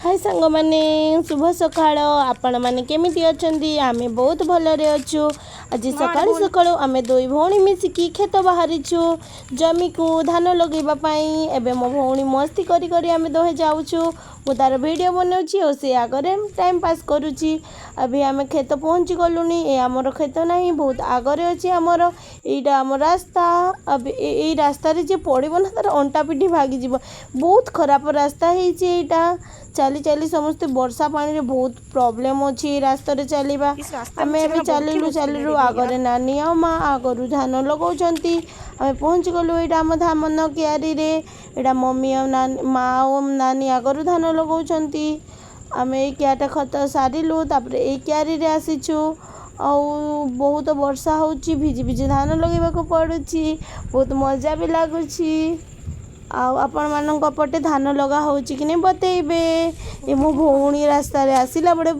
हाय सांग माने शुभ सकाळ आपण माने केमिति अछंती आमे बहुत भलरे अछु। आज सकाळु सकाळु आमे दुई भौणी मिसिकी खेत बाहरिछु जमी को धान लगेबा पाई। एबे मो भौणी मस्ती करी करी आमे दोहे जाउछु। मु तार वीडियो बनाउछि और से आगरे टाइम पास करूछि। अभी आमे खेत पहुँची गलुनी। ए हमर खेत नाही बहुत आगरे अछि हमर एटा हमर रास्ता। अब ए रास्ता रे जे पड़िबो ना तार अंटा पिठी भागी जीवो। बहुत खराब रास्ता हेछि एटा। चली चली समस्ते वर्षा पानी रे बहुत प्रॉब्लम अछि रास्ता रे चलीबा। आमे अभी चलिलु आगरे नानी आ माँ आगरु धान लगाउछंती। आमे पहुँची गलु एटा हम धान क्यारी रे। एटा मम्मी आ नानी माँ आ नानी आगरु धान लगाउछंती। आमे ए क्याटा खत सारिलु तापरे ए क्यारी रे आसीछु। बहुत वर्षा होची भिजी भिजी धान लगेबा को पड़ुची। बहुत मजा भी लागुची। आपण मानक पटे धान लगा होची कि नहीं बतेइबे। ए मो भौणी रास्ता रे आसिला बड़े